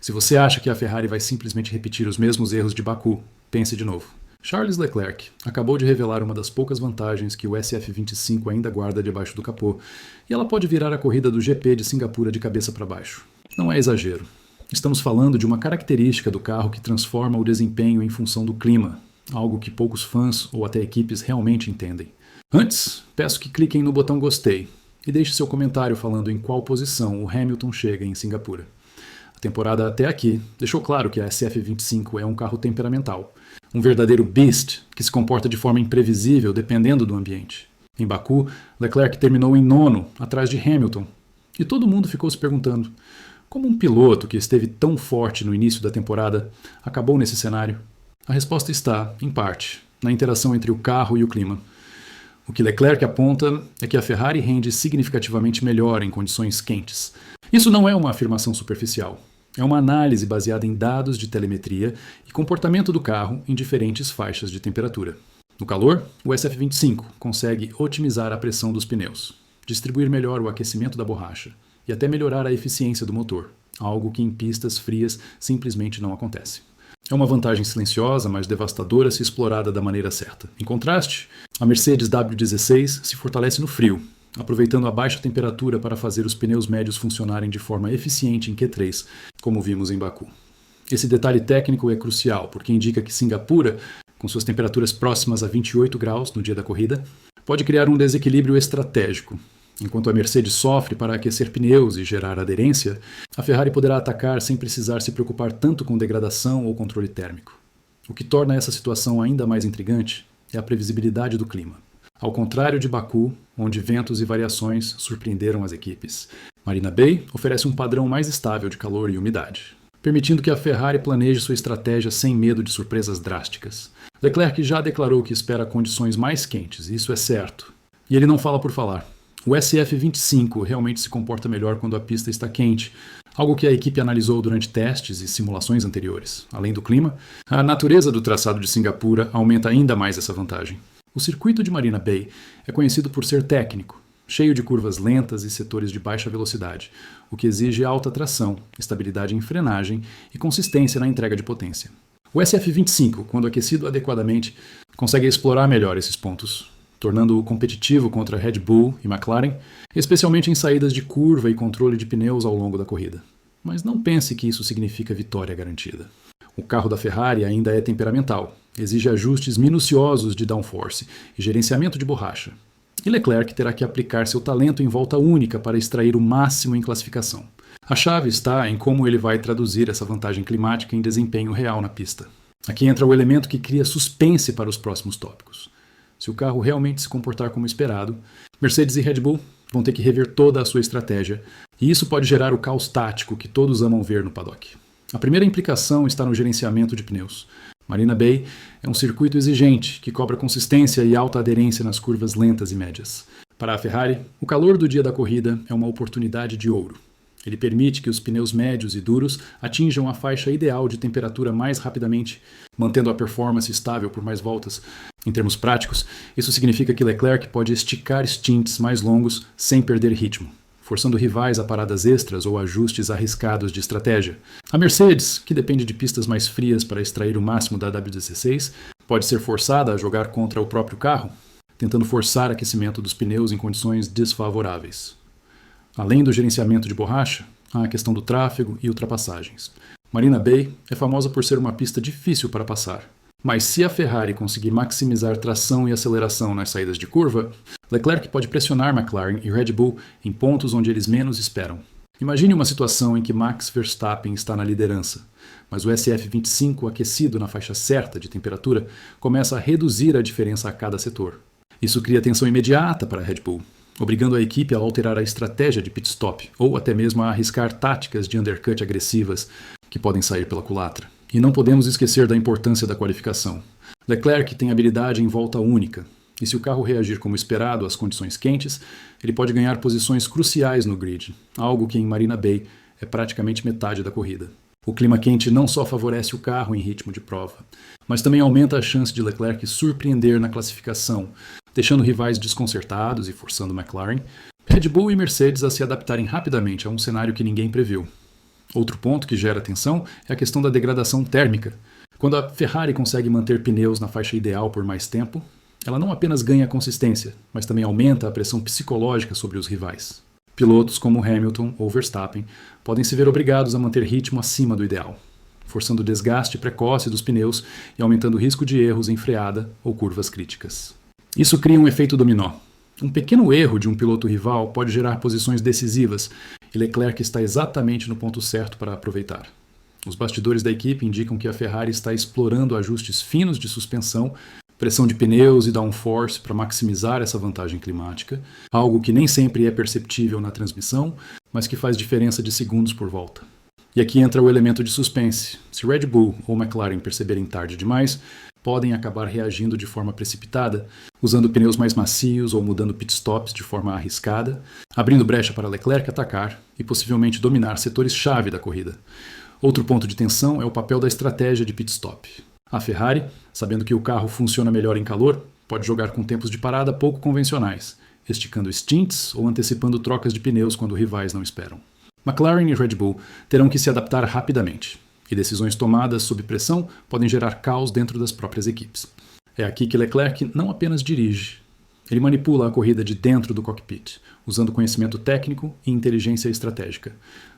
Se você acha que a Ferrari vai simplesmente repetir os mesmos erros de Baku, pense de novo. Charles Leclerc acabou de revelar uma das poucas vantagens que o SF25 ainda guarda debaixo do capô, e ela pode virar a corrida do GP de Singapura de cabeça para baixo. Não é exagero. Estamos falando de uma característica do carro que transforma o desempenho em função do clima, algo que poucos fãs ou até equipes realmente entendem. Antes, peço que cliquem no botão gostei e deixe seu comentário falando em qual posição o Hamilton chega em Singapura. A temporada até aqui deixou claro que a SF25 é um carro temperamental, um verdadeiro beast que se comporta de forma imprevisível dependendo do ambiente. Em Baku, Leclerc terminou em nono, atrás de Hamilton, e todo mundo ficou se perguntando como um piloto que esteve tão forte no início da temporada acabou nesse cenário. A resposta está, em parte, na interação entre o carro e o clima. O que Leclerc aponta é que a Ferrari rende significativamente melhor em condições quentes. Isso não é uma afirmação superficial. É uma análise baseada em dados de telemetria e comportamento do carro em diferentes faixas de temperatura. No calor, o SF25 consegue otimizar a pressão dos pneus, distribuir melhor o aquecimento da borracha e até melhorar a eficiência do motor, algo que em pistas frias simplesmente não acontece. É uma vantagem silenciosa, mas devastadora se explorada da maneira certa. Em contraste, a Mercedes W16 se fortalece no frio, aproveitando a baixa temperatura para fazer os pneus médios funcionarem de forma eficiente em Q3, como vimos em Baku. Esse detalhe técnico é crucial, porque indica que Singapura, com suas temperaturas próximas a 28 graus no dia da corrida, pode criar um desequilíbrio estratégico. Enquanto a Mercedes sofre para aquecer pneus e gerar aderência, a Ferrari poderá atacar sem precisar se preocupar tanto com degradação ou controle térmico. O que torna essa situação ainda mais intrigante é a previsibilidade do clima. Ao contrário de Baku, onde ventos e variações surpreenderam as equipes, Marina Bay oferece um padrão mais estável de calor e umidade, permitindo que a Ferrari planeje sua estratégia sem medo de surpresas drásticas. Leclerc já declarou que espera condições mais quentes, isso é certo. E ele não fala por falar. O SF25 realmente se comporta melhor quando a pista está quente, algo que a equipe analisou durante testes e simulações anteriores. Além do clima, a natureza do traçado de Singapura aumenta ainda mais essa vantagem. O circuito de Marina Bay é conhecido por ser técnico, cheio de curvas lentas e setores de baixa velocidade, o que exige alta tração, estabilidade em frenagem e consistência na entrega de potência. O SF25, quando aquecido adequadamente, consegue explorar melhor esses pontos, tornando-o competitivo contra Red Bull e McLaren, especialmente em saídas de curva e controle de pneus ao longo da corrida. Mas não pense que isso significa vitória garantida. O carro da Ferrari ainda é temperamental, exige ajustes minuciosos de downforce e gerenciamento de borracha. E Leclerc terá que aplicar seu talento em volta única para extrair o máximo em classificação. A chave está em como ele vai traduzir essa vantagem climática em desempenho real na pista. Aqui entra o elemento que cria suspense para os próximos tópicos. Se o carro realmente se comportar como esperado, Mercedes e Red Bull vão ter que rever toda a sua estratégia, e isso pode gerar o caos tático que todos amam ver no paddock. A primeira implicação está no gerenciamento de pneus. Marina Bay é um circuito exigente, que cobra consistência e alta aderência nas curvas lentas e médias. Para a Ferrari, o calor do dia da corrida é uma oportunidade de ouro. Ele permite que os pneus médios e duros atinjam a faixa ideal de temperatura mais rapidamente, mantendo a performance estável por mais voltas. Em termos práticos, isso significa que Leclerc pode esticar stints mais longos sem perder ritmo, forçando rivais a paradas extras ou ajustes arriscados de estratégia. A Mercedes, que depende de pistas mais frias para extrair o máximo da W16, pode ser forçada a jogar contra o próprio carro, tentando forçar o aquecimento dos pneus em condições desfavoráveis. Além do gerenciamento de borracha, há a questão do tráfego e ultrapassagens. Marina Bay é famosa por ser uma pista difícil para passar. Mas se a Ferrari conseguir maximizar tração e aceleração nas saídas de curva, Leclerc pode pressionar McLaren e Red Bull em pontos onde eles menos esperam. Imagine uma situação em que Max Verstappen está na liderança, mas o SF25 aquecido na faixa certa de temperatura começa a reduzir a diferença a cada setor. Isso cria tensão imediata para a Red Bull, obrigando a equipe a alterar a estratégia de pit stop ou até mesmo a arriscar táticas de undercut agressivas que podem sair pela culatra. E não podemos esquecer da importância da qualificação. Leclerc tem habilidade em volta única, e se o carro reagir como esperado às condições quentes, ele pode ganhar posições cruciais no grid, algo que em Marina Bay é praticamente metade da corrida. O clima quente não só favorece o carro em ritmo de prova, mas também aumenta a chance de Leclerc surpreender na classificação, deixando rivais desconcertados e forçando McLaren, Red Bull e Mercedes a se adaptarem rapidamente a um cenário que ninguém previu. Outro ponto que gera tensão é a questão da degradação térmica. Quando a Ferrari consegue manter pneus na faixa ideal por mais tempo, ela não apenas ganha consistência, mas também aumenta a pressão psicológica sobre os rivais. Pilotos como Hamilton ou Verstappen podem se ver obrigados a manter ritmo acima do ideal, forçando o desgaste precoce dos pneus e aumentando o risco de erros em freada ou curvas críticas. Isso cria um efeito dominó. Um pequeno erro de um piloto rival pode gerar posições decisivas, e Leclerc está exatamente no ponto certo para aproveitar. Os bastidores da equipe indicam que a Ferrari está explorando ajustes finos de suspensão, pressão de pneus e downforce para maximizar essa vantagem climática, algo que nem sempre é perceptível na transmissão, mas que faz diferença de segundos por volta. E aqui entra o elemento de suspense. Se Red Bull ou McLaren perceberem tarde demais, podem acabar reagindo de forma precipitada, usando pneus mais macios ou mudando pitstops de forma arriscada, abrindo brecha para Leclerc atacar e possivelmente dominar setores-chave da corrida. Outro ponto de tensão é o papel da estratégia de pitstop. A Ferrari, sabendo que o carro funciona melhor em calor, pode jogar com tempos de parada pouco convencionais, esticando stints ou antecipando trocas de pneus quando rivais não esperam. McLaren e Red Bull terão que se adaptar rapidamente, e decisões tomadas sob pressão podem gerar caos dentro das próprias equipes. É aqui que Leclerc não apenas dirige, ele manipula a corrida de dentro do cockpit, usando conhecimento técnico e inteligência estratégica.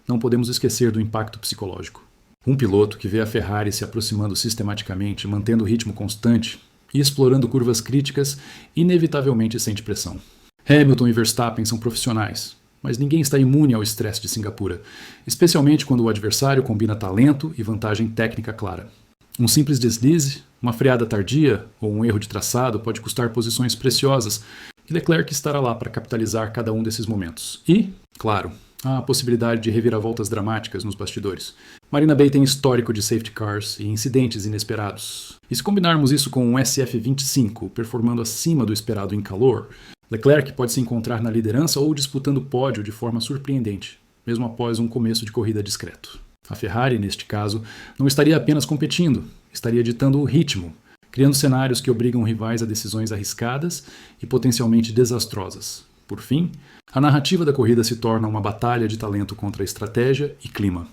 Não podemos esquecer do impacto psicológico. Um piloto que vê a Ferrari se aproximando sistematicamente, mantendo o ritmo constante e explorando curvas críticas, inevitavelmente sente pressão. Hamilton e Verstappen são profissionais, mas ninguém está imune ao estresse de Singapura, especialmente quando o adversário combina talento e vantagem técnica clara. Um simples deslize, uma freada tardia ou um erro de traçado pode custar posições preciosas, e Leclerc estará lá para capitalizar cada um desses momentos. E, claro, há a possibilidade de reviravoltas dramáticas nos bastidores. Marina Bay tem histórico de safety cars e incidentes inesperados. E se combinarmos isso com um SF25 performando acima do esperado em calor, Leclerc pode se encontrar na liderança ou disputando o pódio de forma surpreendente, mesmo após um começo de corrida discreto. A Ferrari, neste caso, não estaria apenas competindo, estaria ditando o ritmo, criando cenários que obrigam rivais a decisões arriscadas e potencialmente desastrosas. Por fim, a narrativa da corrida se torna uma batalha de talento contra estratégia e clima.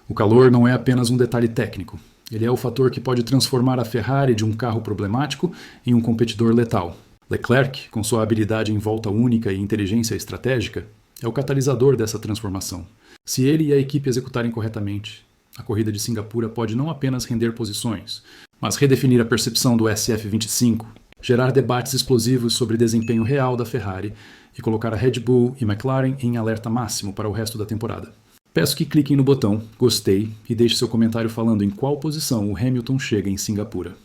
O calor não é apenas um detalhe técnico, ele é o fator que pode transformar a Ferrari de um carro problemático em um competidor letal. Leclerc, com sua habilidade em volta única e inteligência estratégica, é o catalisador dessa transformação. Se ele e a equipe executarem corretamente, a corrida de Singapura pode não apenas render posições, mas redefinir a percepção do SF25, gerar debates explosivos sobre desempenho real da Ferrari e colocar a Red Bull e McLaren em alerta máximo para o resto da temporada. Peço que cliquem no botão gostei e deixe seu comentário falando em qual posição o Hamilton chega em Singapura.